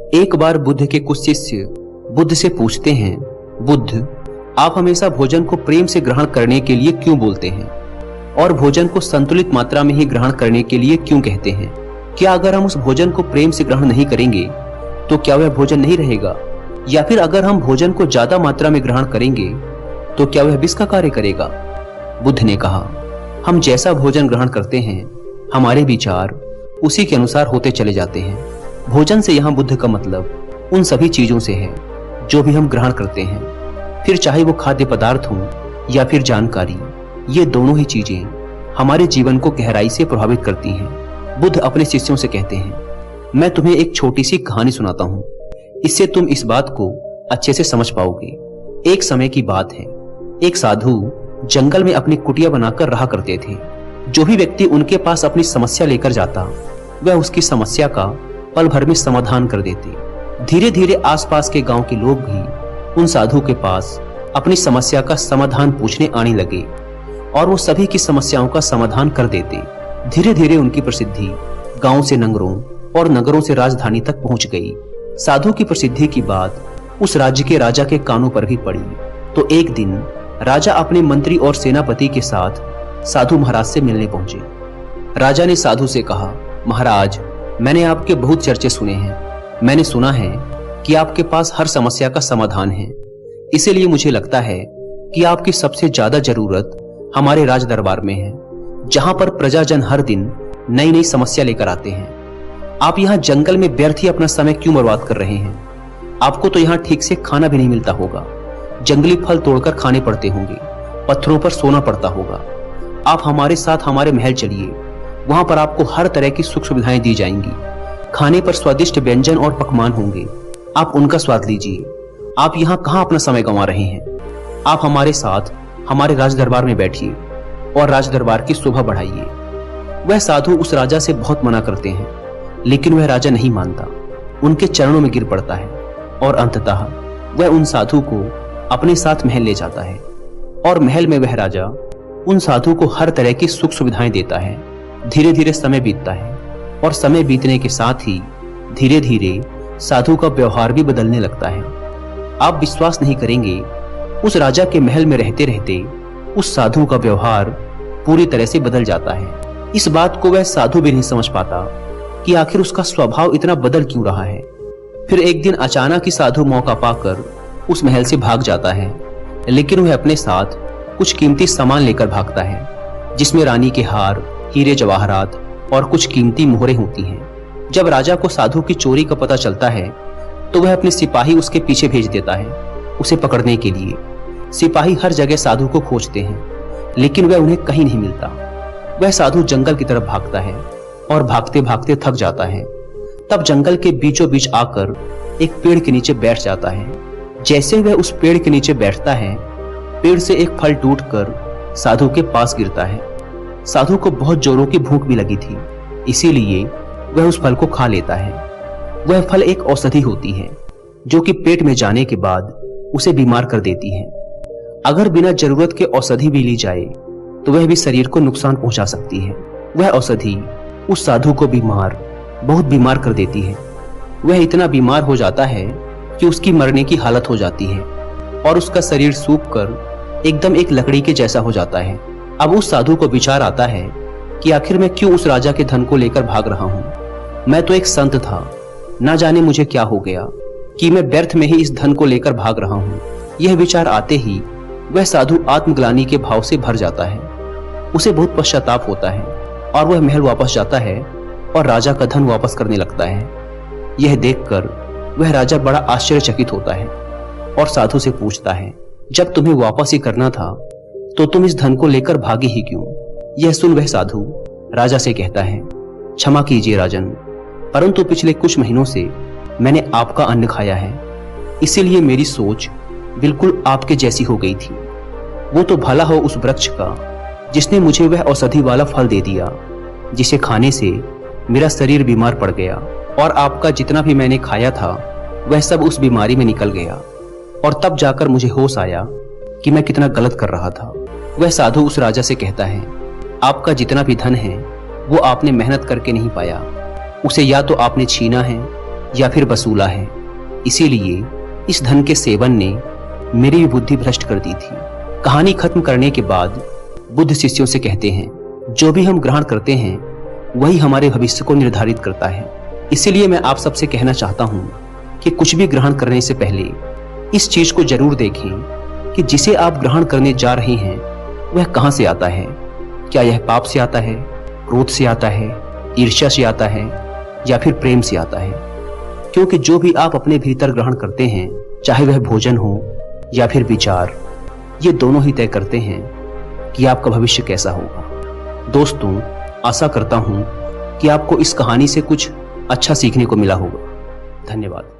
एक बार बुद्ध के कुछ शिष्य बुद्ध से पूछते हैं, बुद्ध, आप हमेशा भोजन को प्रेम से ग्रहण करने के लिए क्यों बोलते हैं और भोजन को संतुलित मात्रा में ही ग्रहण करने के लिए क्यों कहते हैं? क्या अगर हम उस भोजन को प्रेम से ग्रहण नहीं करेंगे तो क्या वह भोजन नहीं रहेगा, या फिर अगर हम भोजन को ज्यादा मात्रा में ग्रहण करेंगे तो क्या वह विष का कार्य करेगा? बुद्ध ने कहा, हम जैसा भोजन ग्रहण करते हैं हमारे विचार उसी के अनुसार होते चले जाते हैं। भोजन से यहाँ बुद्ध का मतलब उन सभी चीजों से है जो भी हम ग्रहण करते हैं, फिर चाहे वो खाद्य पदार्थ हो या फिर जानकारी। ये दोनों ही चीजें हमारे जीवन को गहराई से प्रभावित करती हैं। बुद्ध अपने शिष्यों से कहते हैं, मैं तुम्हें एक छोटी सी कहानी सुनाता हूँ, इससे तुम इस बात को अच्छे से समझ पाओगे। एक समय की बात है, एक साधु जंगल में अपनी कुटिया बनाकर रहा करते थे। जो भी व्यक्ति उनके पास अपनी समस्या लेकर जाता वह उसकी समस्या का पल भर में समाधान कर देते। धीरे धीरे आसपास के गांव के लोग भी उन साधु के पास अपनी समस्या का समाधान पूछने आने लगे और वो सभी की समस्याओं का समाधान कर देते। धीरे धीरे उनकी प्रसिद्धि गांव से नगरों और नगरों से राजधानी तक पहुंच गई। साधु की प्रसिद्धि की बात उस राज्य के राजा के कानों पर भी पड़ी। तो एक दिन राजा अपने मंत्री और सेनापति के साथ साधु महाराज से मिलने पहुंचे। राजा ने साधु से कहा, महाराज, मैंने आपके बहुत चर्चे सुने हैं। मैंने सुना है कि आपके पास हर समस्या का समाधान है। इसीलिए मुझे लगता है कि आपकी सबसे ज्यादा जरूरत हमारे राज दरबार में है, जहां पर प्रजाजन हर दिन नई नई समस्या लेकर आते हैं। आप यहाँ जंगल में व्यर्थ ही अपना समय क्यों बर्बाद कर रहे हैं? आपको तो यहाँ ठीक से खाना भी नहीं मिलता होगा। जंगली फल तोड़कर खाने पड़ते होंगे, पत्थरों पर सोना पड़ता होगा। आप हमारे साथ हमारे महल चलिए, वहां पर आपको हर तरह की सुख सुविधाएं दी जाएंगी। खाने पर स्वादिष्ट व्यंजन और पकवान होंगे, आप उनका स्वाद लीजिए। आप यहाँ कहाँ अपना समय गंवा रहे हैं? आप हमारे साथ हमारे राज दरबार में बैठिए और राज दरबार की शोभा बढ़ाइए। वह साधु उस राजा से बहुत मना करते हैं, लेकिन वह राजा नहीं मानता, उनके चरणों में गिर पड़ता है और अंततः वह उन साधु को अपने साथ महल ले जाता है। और महल में वह राजा उन साधु को हर तरह की सुख सुविधाएं देता है। धीरे धीरे समय बीतता है और समय बीतने के साथ ही धीरे धीरे साधु का व्यवहार भी बदलने लगता है। आप विश्वास नहीं करेंगे, उस राजा के महल में रहते रहते उस साधु का व्यवहार पूरी तरह से बदल जाता है। इस बात को वह साधु भी नहीं समझ पाता कि आखिर उसका स्वभाव इतना बदल क्यों रहा है। फिर एक दिन अचानक ही साधु मौका पाकर उस महल से भाग जाता है, लेकिन वह अपने साथ कुछ कीमती सामान लेकर भागता है, जिसमें रानी के हार, हीरे जवाहरात और कुछ कीमती मोहरें होती हैं। जब राजा को साधु की चोरी का पता चलता है तो वह अपने सिपाही उसके पीछे भेज देता है उसे पकड़ने के लिए। सिपाही हर जगह साधु को खोजते हैं, लेकिन वह उन्हें कहीं नहीं मिलता। वह साधु जंगल की तरफ भागता है और भागते भागते थक जाता है। तब जंगल के बीचों बीच आकर एक पेड़ के नीचे बैठ जाता है। जैसे वह उस पेड़ के नीचे बैठता है, पेड़ से एक फल टूटकर साधु के पास गिरता है। साधु को बहुत जोरों की भूख भी लगी थी, इसीलिए वह उस फल को खा लेता है। वह फल एक औषधि होती है जो कि पेट में जाने के बाद उसे बीमार कर देती है। अगर बिना जरूरत के औषधि भी ली जाए तो वह भी शरीर को नुकसान पहुंचा सकती है। वह औषधि उस साधु को बहुत बीमार कर देती है। वह इतना बीमार हो जाता है कि उसकी मरने की हालत हो जाती है और उसका शरीर सूखकर एकदम एक लकड़ी के जैसा हो जाता है। अब उस साधु को विचार आता है कि आखिर मैं क्यों उस राजा के धन को लेकर भाग रहा हूँ। मैं तो एक संत था, ना जाने मुझे क्या हो गया कि मैं व्यर्थ में ही इस धन को लेकर भाग रहा हूँ। यह विचार आते ही वह साधु आत्मग्लानि के भाव से भर जाता है। उसे बहुत पश्चाताप होता है और वह महल वापस जाता है और राजा का धन वापस करने लगता है। यह देखकर वह राजा बड़ा आश्चर्यचकित होता है और साधु से पूछता है, जब तुम्हें वापस ही करना था तो तुम इस धन को लेकर भागे ही क्यों? यह सुन वह साधु राजा से कहता है, क्षमा कीजिए राजन, परंतु पिछले कुछ महीनों से मैंने आपका अन्न खाया है, इसीलिए मेरी सोच बिल्कुल आपके जैसी हो गई थी। वो तो भला हो उस वृक्ष का जिसने मुझे वह औषधि वाला फल दे दिया, जिसे खाने से मेरा शरीर बीमार पड़ गया और आपका जितना भी मैंने खाया था वह सब उस बीमारी में निकल गया। और तब जाकर मुझे होश आया कि मैं कितना गलत कर रहा था। वह साधु उस राजा से कहता है, आपका जितना भी धन है वो आपने मेहनत करके नहीं पाया, उसे या तो आपने छीना है या फिर वसूला है। इसीलिए इस धन के सेवन ने मेरी भी बुद्धि भ्रष्ट कर दी थी। कहानी खत्म करने के बाद बुद्ध शिष्यों से कहते हैं, जो भी हम ग्रहण करते हैं वही हमारे भविष्य को निर्धारित करता है। इसीलिए मैं आप सबसे कहना चाहता हूं कि कुछ भी ग्रहण करने से पहले इस चीज को जरूर देखें कि जिसे आप ग्रहण करने जा रहे हैं वह कहां से आता है। क्या यह पाप से आता है, क्रोध से आता है, ईर्ष्या से आता है या फिर प्रेम से आता है। क्योंकि जो भी आप अपने भीतर ग्रहण करते हैं, चाहे वह भोजन हो या फिर विचार, ये दोनों ही तय करते हैं कि आपका भविष्य कैसा होगा। दोस्तों, आशा करता हूं कि आपको इस कहानी से कुछ अच्छा सीखने को मिला होगा। धन्यवाद।